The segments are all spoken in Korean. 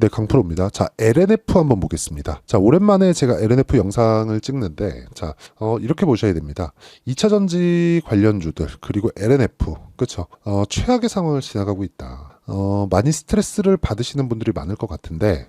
네, 강프로입니다. 자, LNF 한번 보겠습니다. 자, 오랜만에 제가 LNF 영상을 찍는데, 자, 이렇게 보셔야 됩니다. 2차 전지 관련주들, 그리고 LNF, 그쵸? 최악의 상황을 지나가고 있다. 많이 스트레스를 받으시는 분들이 많을 것 같은데,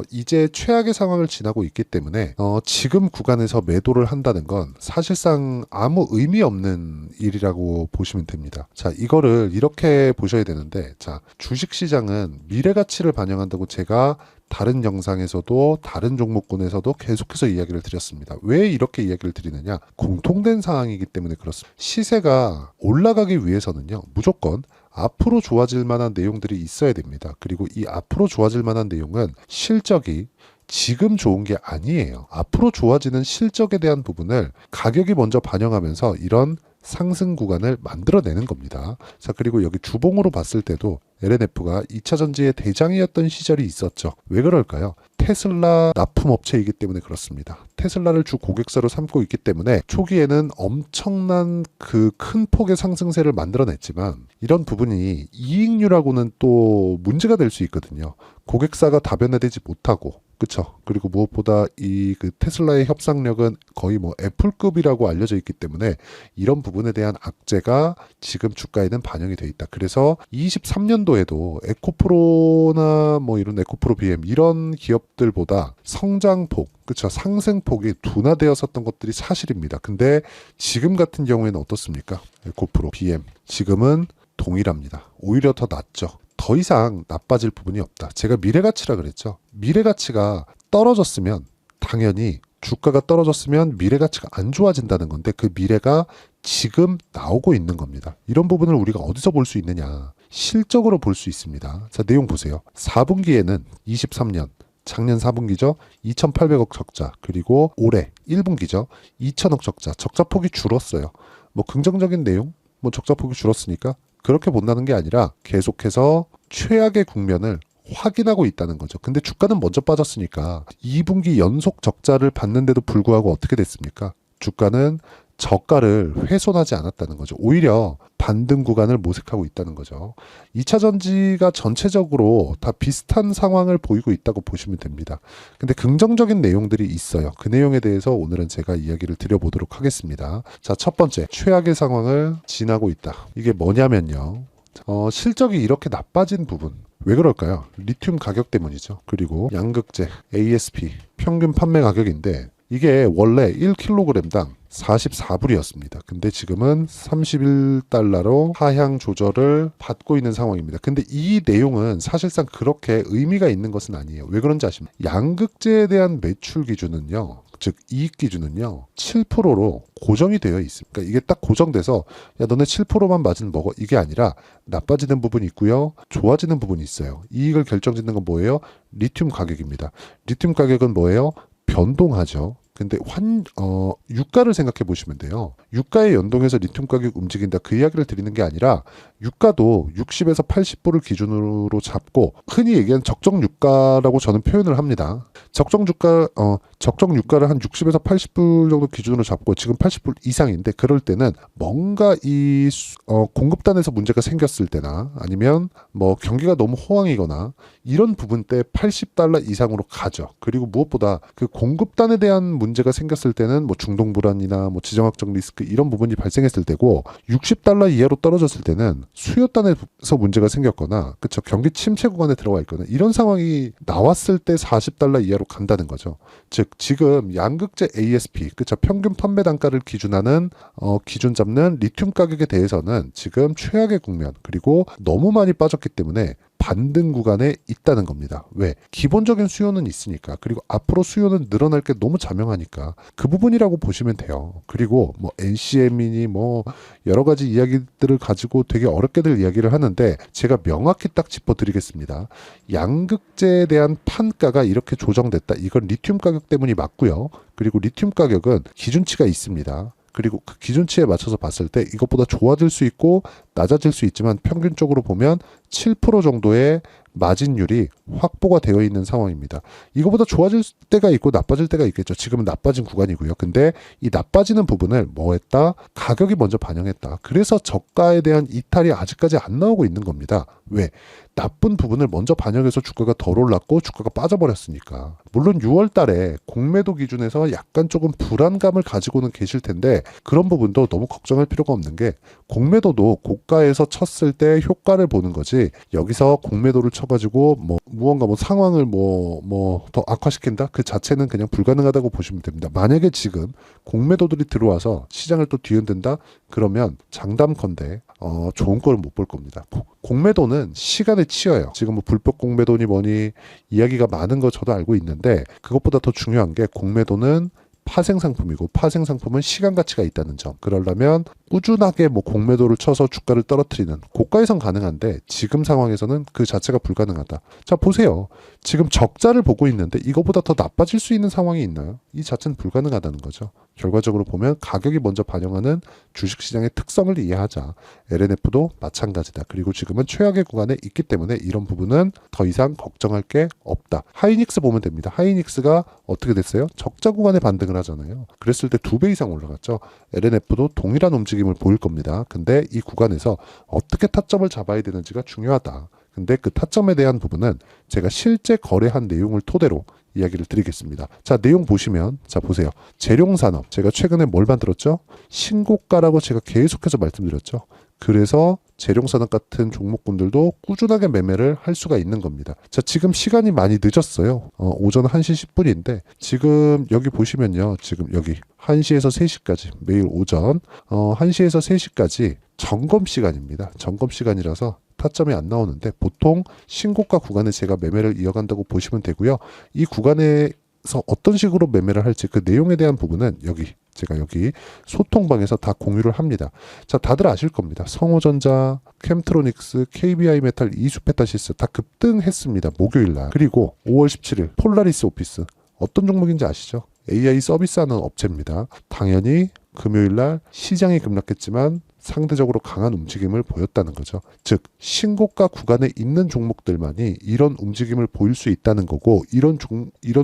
이제 최악의 상황을 지나고 있기 때문에, 지금 구간에서 매도를 한다는 건 사실상 아무 의미 없는 일이라고 보시면 됩니다. 자, 이거를 이렇게 보셔야 되는데, 자, 주식시장은 미래 가치를 반영한다고 제가 다른 영상에서도 다른 종목군에서도 계속해서 이야기를 드렸습니다. 왜 이렇게 이야기를 드리느냐? 공통된 사항이기 때문에 그렇습니다. 시세가 올라가기 위해서는요, 무조건 앞으로 좋아질 만한 내용들이 있어야 됩니다. 그리고 이 앞으로 좋아질 만한 내용은 실적이 지금 좋은 게 아니에요. 앞으로 좋아지는 실적에 대한 부분을 가격이 먼저 반영하면서 이런 상승 구간을 만들어내는 겁니다. 자, 그리고 여기 주봉으로 봤을 때도 LNF가 2차 전지의 대장이었던 시절이 있었죠. 왜 그럴까요? 테슬라 납품업체이기 때문에 그렇습니다. 테슬라를 주 고객사로 삼고 있기 때문에 초기에는 엄청난 그 큰 폭의 상승세를 만들어냈지만 이런 부분이 이익률하고는 또 문제가 될 수 있거든요. 고객사가 다변화되지 못하고, 그쵸? 그리고 무엇보다 이 그 테슬라의 협상력은 거의 뭐 애플급이라고 알려져 있기 때문에 이런 부분에 대한 악재가 지금 주가에는 반영이 돼 있다. 그래서 23년도에도 에코프로나 뭐 이런 에코프로 BM 이런 기업들보다 성장폭, 그쵸? 상승폭이 둔화되었었던 것들이 사실입니다. 근데 지금 같은 경우에는 어떻습니까? 에코프로 BM 지금은 동일합니다. 오히려 더 낫죠. 더 이상 나빠질 부분이 없다. 제가 미래가치라 그랬죠. 미래가치가 떨어졌으면 당연히 주가가 떨어졌으면 미래가치가 안 좋아진다는 건데 그 미래가 지금 나오고 있는 겁니다. 이런 부분을 우리가 어디서 볼 수 있느냐? 실적으로 볼 수 있습니다. 자, 내용 보세요. 4분기에는 23년 작년 4분기죠. 2,800억 적자. 그리고 올해 1분기죠. 2,000억 적자. 적자폭이 줄었어요. 뭐 긍정적인 내용? 뭐 적자폭이 줄었으니까 그렇게 본다는 게 아니라 계속해서 최악의 국면을 확인하고 있다는 거죠. 근데 주가는 먼저 빠졌으니까 2분기 연속 적자를 받는데도 불구하고 어떻게 됐습니까? 주가는 저가를 훼손하지 않았다는 거죠. 오히려 반등 구간을 모색하고 있다는 거죠. 2차 전지가 전체적으로 다 비슷한 상황을 보이고 있다고 보시면 됩니다. 근데 긍정적인 내용들이 있어요. 그 내용에 대해서 오늘은 제가 이야기를 드려보도록 하겠습니다. 자, 첫 번째, 최악의 상황을 지나고 있다. 이게 뭐냐면요. 실적이 이렇게 나빠진 부분. 왜 그럴까요? 리튬 가격 때문이죠. 그리고 양극재, ASP, 평균 판매 가격인데 이게 원래 1kg당 44불이었습니다. 근데 지금은 31달러로 하향 조절을 받고 있는 상황입니다. 근데 이 내용은 사실상 그렇게 의미가 있는 것은 아니에요. 왜 그런지 아십니까? 양극재에 대한 매출 기준은요. 즉 이익 기준은요 7%로 고정이 되어 있습니다. 그러니까 이게 딱 고정돼서 야 너네 7%만 맞으면 먹어 이게 아니라 나빠지는 부분이 있고요 좋아지는 부분이 있어요. 이익을 결정짓는 건 뭐예요? 리튬 가격입니다. 리튬 가격은 뭐예요? 변동하죠. 근데 유가를 생각해 보시면 돼요. 유가에 연동해서 리튬 가격 움직인다 그 이야기를 드리는 게 아니라 유가도 60에서 80불을 기준으로 잡고 흔히 얘기하는 적정 유가라고 저는 표현을 합니다. 적정 유가를 한 60에서 80불 정도 기준으로 잡고 지금 80불 이상인데 그럴 때는 뭔가 이 공급단에서 문제가 생겼을 때나 아니면 뭐 경기가 너무 호황이거나 이런 부분 때 80달러 이상으로 가죠. 그리고 무엇보다 그 공급단에 대한 문제가 생겼을 때는 뭐 중동 불안이나 뭐 지정학적 리스크 이런 부분이 발생했을 때고 60달러 이하로 떨어졌을 때는 수요단에서 문제가 생겼거나 그쵸 경기 침체 구간에 들어와 있거나 이런 상황이 나왔을 때 40달러 이하로 간다는 거죠. 즉 지금 양극재 ASP 그쵸 평균 판매 단가를 기준 잡는 리튬 가격에 대해서는 지금 최악의 국면 그리고 너무 많이 빠졌기 때문에 반등 구간에 있다는 겁니다. 왜? 기본적인 수요는 있으니까. 그리고 앞으로 수요는 늘어날 게 너무 자명하니까. 그 부분이라고 보시면 돼요. 그리고 뭐 NCM이니 뭐 여러 가지 이야기들을 가지고 되게 어렵게들 이야기를 하는데 제가 명확히 딱 짚어드리겠습니다. 양극재에 대한 판가가 이렇게 조정됐다. 이건 리튬 가격 때문이 맞고요. 그리고 리튬 가격은 기준치가 있습니다. 그리고 그 기준치에 맞춰서 봤을 때 이것보다 좋아질 수 있고 낮아질 수 있지만 평균적으로 보면 7% 정도의 마진율이 확보가 되어 있는 상황입니다. 이거보다 좋아질 때가 있고 나빠질 때가 있겠죠. 지금은 나빠진 구간이고요. 근데 이 나빠지는 부분을 뭐 했다? 가격이 먼저 반영했다. 그래서 저가에 대한 이탈이 아직까지 안 나오고 있는 겁니다. 왜? 나쁜 부분을 먼저 반영해서 주가가 덜 올랐고 주가가 빠져버렸으니까. 물론 6월 달에 공매도 기준에서 약간 조금 불안감을 가지고는 계실 텐데 그런 부분도 너무 걱정할 필요가 없는 게 공매도도 고가에서 쳤을 때 효과를 보는 거지 여기서 공매도를 쳐가지고 무언가 상황을 더 악화시킨다? 그 자체는 그냥 불가능하다고 보시면 됩니다. 만약에 지금 공매도들이 들어와서 시장을 또 뒤흔든다? 그러면 장담컨대 좋은 거를 못 볼 겁니다. 공매도는 시간에 치여요. 지금 불법 공매도니 뭐니 이야기가 많은 거 저도 알고 있는데 그것보다 더 중요한 게 공매도는 파생 상품이고 파생 상품은 시간 가치가 있다는 점. 그러려면 꾸준하게 공매도를 쳐서 주가를 떨어뜨리는 고가에선 가능한데 지금 상황에서는 그 자체가 불가능하다. 자 보세요. 지금 적자를 보고 있는데 이거보다 더 나빠질 수 있는 상황이 있나요? 이 자체는 불가능하다는 거죠. 결과적으로 보면 가격이 먼저 반영하는 주식시장의 특성을 이해하자. LNF도 마찬가지다. 그리고 지금은 최악의 구간에 있기 때문에 이런 부분은 더 이상 걱정할 게 없다. 하이닉스 보면 됩니다. 하이닉스가 어떻게 됐어요? 적자 구간에 반등을 하잖아요. 그랬을 때 2배 이상 올라갔죠. LNF도 동일한 움직임을 보일 겁니다. 근데 이 구간에서 어떻게 타점을 잡아야 되는지가 중요하다. 근데 그 타점에 대한 부분은 제가 실제 거래한 내용을 토대로 이야기를 드리겠습니다. 자, 내용 보시면 자 보세요. 재룡산업 제가 최근에 뭘 만들었죠? 신고가라고 제가 계속해서 말씀드렸죠. 그래서 재룡산업 같은 종목군들도 꾸준하게 매매를 할 수가 있는 겁니다. 자, 지금 시간이 많이 늦었어요. 오전 1시 10분인데 지금 여기 보시면요. 지금 여기 1시에서 3시까지 매일 오전 1시에서 3시까지 점검 시간입니다. 점검 시간이라서 타점이 안 나오는데 보통 신고가 구간에 제가 매매를 이어간다고 보시면 되고요. 이 구간에서 어떤 식으로 매매를 할지 그 내용에 대한 부분은 제가 여기 소통방에서 다 공유를 합니다. 자, 다들 아실 겁니다. 성호전자, 캠트로닉스, KBI 메탈, 이수페타시스 다 급등했습니다. 목요일 날. 그리고 5월 17일 폴라리스 오피스 어떤 종목인지 아시죠? AI 서비스하는 업체입니다. 당연히 금요일 날 시장이 급락했지만 상대적으로 강한 움직임을 보였다는 거죠. 즉 신고가 구간에 있는 종목들만이 이런 움직임을 보일 수 있다는 거고 이런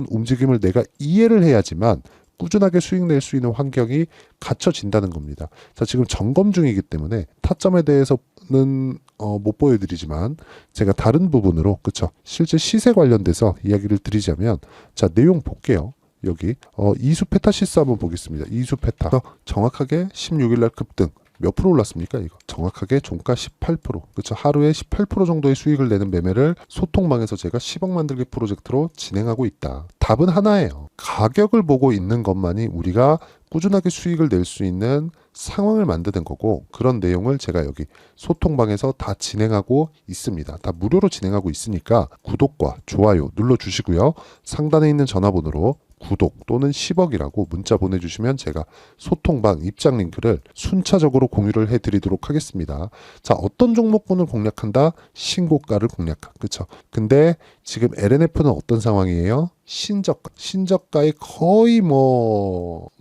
움직임을 내가 이해를 해야지만 꾸준하게 수익 낼 수 있는 환경이 갖춰진다는 겁니다. 자, 지금 점검 중이기 때문에 타점에 대해서는 못 보여드리지만 제가 다른 부분으로 그쵸 실제 시세 관련돼서 이야기를 드리자면 자 내용 볼게요. 여기 이수페타시스 한번 보겠습니다. 이수페타 정확하게 16일날 급등 몇 프로 올랐습니까? 이거 정확하게 종가 18%. 그렇죠. 하루에 18% 정도의 수익을 내는 매매를 소통망에서 제가 10억 만들기 프로젝트로 진행하고 있다. 답은 하나예요. 가격을 보고 있는 것만이 우리가 꾸준하게 수익을 낼 수 있는 상황을 만드는 거고 그런 내용을 제가 여기 소통방에서 다 진행하고 있습니다. 다 무료로 진행하고 있으니까 구독과 좋아요 눌러주시고요. 상단에 있는 전화번호로 구독 또는 10억이라고 문자 보내주시면 제가 소통방 입장 링크를 순차적으로 공유를 해드리도록 하겠습니다. 자, 어떤 종목군을 공략한다? 신고가를 공략한다. 그쵸? 근데 지금 LNF는 어떤 상황이에요? 신저가에 거의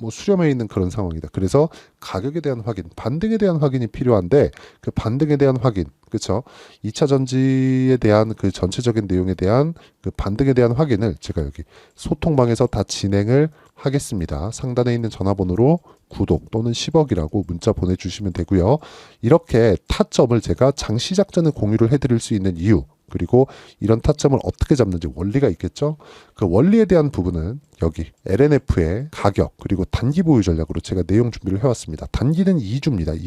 수렴해 있는 그런 상황이다. 그래서 가격에 대한 확인, 반등에 대한 확인이 필요한데 그 반등에 대한 확인, 그렇죠? 2차 전지에 대한 그 전체적인 내용에 대한 그 반등에 대한 확인을 제가 여기 소통방에서 다 진행을 하겠습니다. 상단에 있는 전화번호로 구독 또는 10억이라고 문자 보내주시면 되고요. 이렇게 타점을 제가 장 시작 전에 공유를 해드릴 수 있는 이유 그리고 이런 타점을 어떻게 잡는지 원리가 있겠죠. 그 원리에 대한 부분은 여기 LNF의 가격 그리고 단기 보유 전략으로 제가 내용 준비를 해왔습니다. 단기는 2주입니다.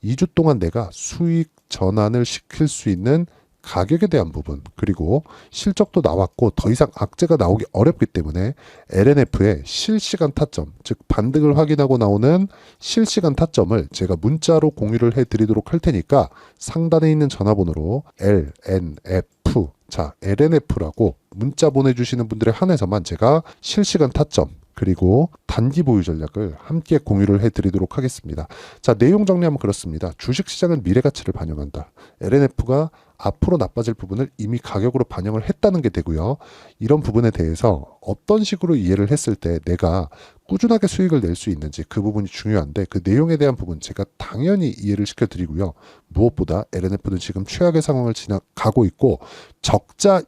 2주 동안 내가 수익 전환을 시킬 수 있는 가격에 대한 부분 그리고 실적도 나왔고 더 이상 악재가 나오기 어렵기 때문에 LNF의 실시간 타점 즉 반등을 확인하고 나오는 실시간 타점을 제가 문자로 공유를 해드리도록 할 테니까 상단에 있는 전화번호로 LNF 자 LNF라고 문자 보내주시는 분들에 한해서만 제가 실시간 타점 그리고 단기 보유 전략을 함께 공유를 해드리도록 하겠습니다. 자, 내용 정리하면 그렇습니다. 주식시장은 미래가치를 반영한다. LNF가 앞으로 나빠질 부분을 이미 가격으로 반영을 했다는 게 되고요. 이런 부분에 대해서 어떤 식으로 이해를 했을 때 내가 꾸준하게 수익을 낼 수 있는지 그 부분이 중요한데 그 내용에 대한 부분 제가 당연히 이해를 시켜드리고요. 무엇보다 LNF는 지금 최악의 상황을 지나가고 있고 적자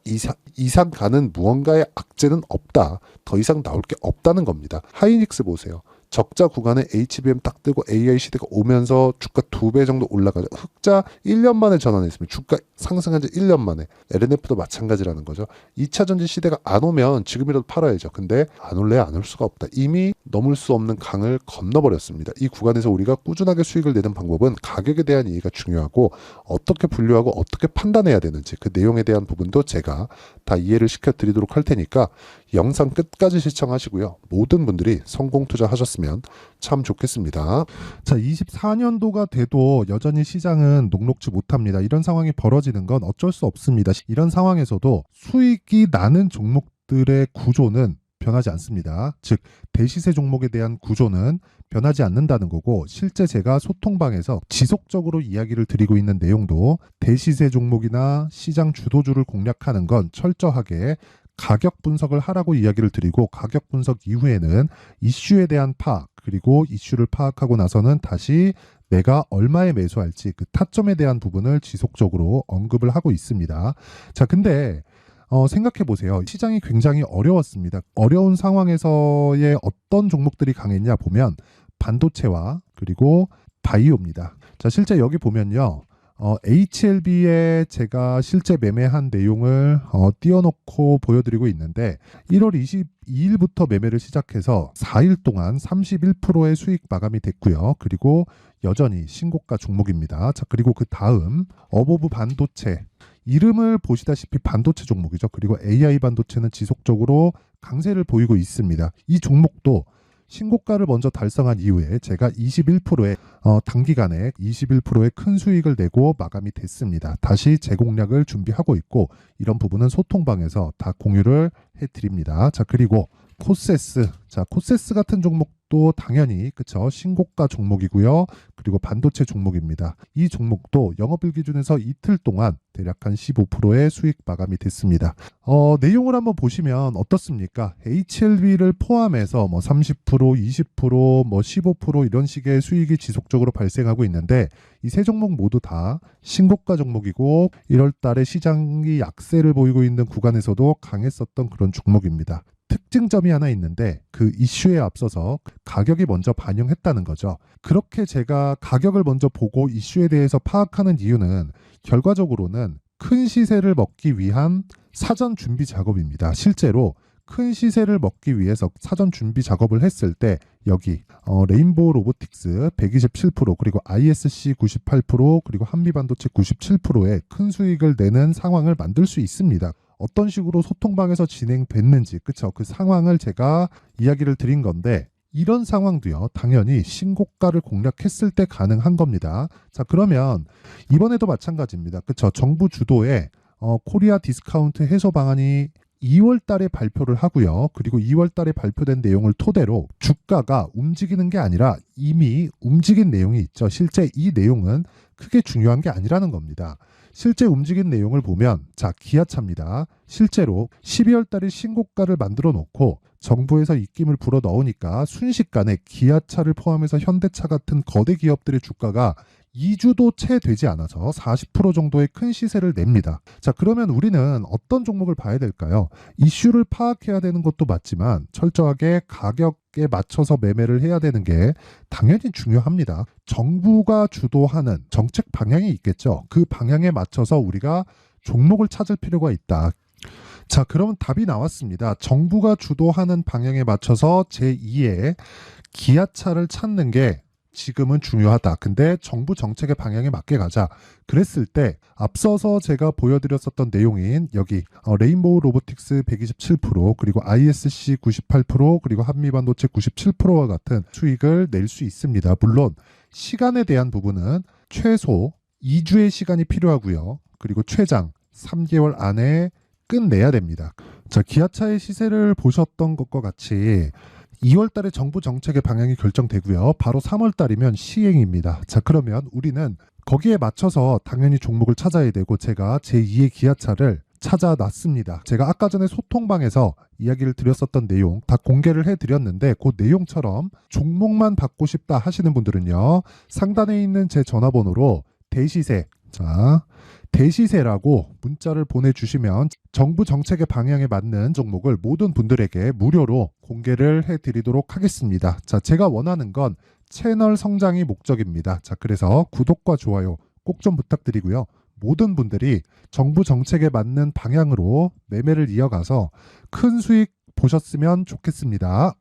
이상 가는 무언가의 악재는 없다. 더 이상 나올 게 없다는 겁니다. 하이닉스 보세요. 적자 구간에 HBM 딱 뜨고 AI 시대가 오면서 주가 2배 정도 올라가죠. 흑자 1년 만에 전환했습니다. 주가 상승한 지 1년 만에. LNF도 마찬가지라는 거죠. 2차 전지 시대가 안 오면 지금이라도 팔아야죠. 근데 안 올래 안 올 수가 없다. 이미 넘을 수 없는 강을 건너버렸습니다. 이 구간에서 우리가 꾸준하게 수익을 내는 방법은 가격에 대한 이해가 중요하고 어떻게 분류하고 어떻게 판단해야 되는지 그 내용에 대한 부분도 제가 다 이해를 시켜드리도록 할 테니까 영상 끝까지 시청하시고요. 모든 분들이 성공 투자하셨으면 참 좋겠습니다. 자, 24년도가 돼도 여전히 시장은 녹록지 못합니다. 이런 상황이 벌어지는 건 어쩔 수 없습니다. 이런 상황에서도 수익이 나는 종목들의 구조는 변하지 않습니다. 즉 대시세 종목에 대한 구조는 변하지 않는다는 거고, 실제 제가 소통방에서 지속적으로 이야기를 드리고 있는 내용도 대시세 종목이나 시장 주도주를 공략하는 건 철저하게 가격 분석을 하라고 이야기를 드리고, 가격 분석 이후에는 이슈에 대한 파악, 그리고 이슈를 파악하고 나서는 다시 내가 얼마에 매수할지 그 타점에 대한 부분을 지속적으로 언급을 하고 있습니다. 자, 근데 생각해 보세요. 시장이 굉장히 어려웠습니다. 어려운 상황에서의 어떤 종목들이 강했냐 보면 반도체와 그리고 바이오입니다. 자, 실제 여기 보면요. HLB에 제가 실제 매매한 내용을 띄워놓고 보여드리고 있는데 1월 22일부터 매매를 시작해서 4일 동안 31%의 수익 마감이 됐고요. 그리고 여전히 신고가 종목입니다. 자, 그리고 그 다음 어보브 반도체, 이름을 보시다시피 반도체 종목이죠. 그리고 AI 반도체는 지속적으로 강세를 보이고 있습니다. 이 종목도 신고가를 먼저 달성한 이후에 제가 21%의 단기간에 21%의 큰 수익을 내고 마감이 됐습니다. 다시 재공략을 준비하고 있고, 이런 부분은 소통방에서 다 공유를 해드립니다. 자, 그리고 코세스. 자, 코세스 같은 종목도 당연히 그쵸, 신고가 종목이고요. 그리고 반도체 종목입니다. 이 종목도 영업일 기준에서 이틀 동안 대략 한 15%의 수익 마감이 됐습니다. 내용을 한번 보시면 어떻습니까? HLB를 포함해서 뭐 30%, 20%, 뭐 15% 이런 식의 수익이 지속적으로 발생하고 있는데, 이 세 종목 모두 다 신고가 종목이고 1월 달에 시장이 약세를 보이고 있는 구간에서도 강했었던 그런 종목입니다. 특징점이 하나 있는데 그 이슈에 앞서서 가격이 먼저 반영했다는 거죠. 그렇게 제가 가격을 먼저 보고 이슈에 대해서 파악하는 이유는 결과적으로는 큰 시세를 먹기 위한 사전 준비 작업입니다. 실제로 큰 시세를 먹기 위해서 사전 준비 작업을 했을 때 여기 레인보우 로보틱스 127%, 그리고 ISC 98%, 그리고 한미반도체 97%의 큰 수익을 내는 상황을 만들 수 있습니다. 어떤 식으로 소통방에서 진행됐는지, 그쵸? 그 상황을 제가 이야기를 드린 건데, 이런 상황도요, 당연히 신고가를 공략했을 때 가능한 겁니다. 자, 그러면 이번에도 마찬가지입니다. 그쵸? 정부 주도의 코리아 디스카운트 해소 방안이 2월 달에 발표를 하고요. 그리고 2월 달에 발표된 내용을 토대로 주가가 움직이는 게 아니라 이미 움직인 내용이 있죠. 실제 이 내용은 크게 중요한 게 아니라는 겁니다. 실제 움직인 내용을 보면, 자, 기아차입니다. 실제로 12월 달에 신고가를 만들어 놓고 정부에서 입김을 불어 넣으니까 순식간에 기아차를 포함해서 현대차 같은 거대 기업들의 주가가 2주도 채 되지 않아서 40% 정도의 큰 시세를 냅니다. 자, 그러면 우리는 어떤 종목을 봐야 될까요? 이슈를 파악해야 되는 것도 맞지만 철저하게 가격에 맞춰서 매매를 해야 되는 게 당연히 중요합니다. 정부가 주도하는 정책 방향이 있겠죠. 그 방향에 맞춰서 우리가 종목을 찾을 필요가 있다. 자, 그러면 답이 나왔습니다. 정부가 주도하는 방향에 맞춰서 제2의 기아차를 찾는 게 지금은 중요하다. 근데 정부 정책의 방향에 맞게 가자. 그랬을 때 앞서서 제가 보여드렸었던 내용인 여기 레인보우 로보틱스 127%, 그리고 ISC 98%, 그리고 한미반도체 97%와 같은 수익을 낼 수 있습니다. 물론 시간에 대한 부분은 최소 2주의 시간이 필요하고요. 그리고 최장 3개월 안에 끝내야 됩니다. 자, 기아차의 시세를 보셨던 것과 같이 2월 달에 정부 정책의 방향이 결정되고요. 바로 3월 달이면 시행입니다. 자, 그러면 우리는 거기에 맞춰서 당연히 종목을 찾아야 되고, 제가 제2의 기아차를 찾아놨습니다. 제가 아까 전에 소통방에서 이야기를 드렸었던 내용 다 공개를 해드렸는데, 그 내용처럼 종목만 받고 싶다 하시는 분들은요, 상단에 있는 제 전화번호로 대시세, 자, 대시세라고 문자를 보내주시면 정부 정책의 방향에 맞는 종목을 모든 분들에게 무료로 공개를 해드리도록 하겠습니다. 자, 제가 원하는 건 채널 성장이 목적입니다. 자, 그래서 구독과 좋아요 꼭 좀 부탁드리고요. 모든 분들이 정부 정책에 맞는 방향으로 매매를 이어가서 큰 수익 보셨으면 좋겠습니다.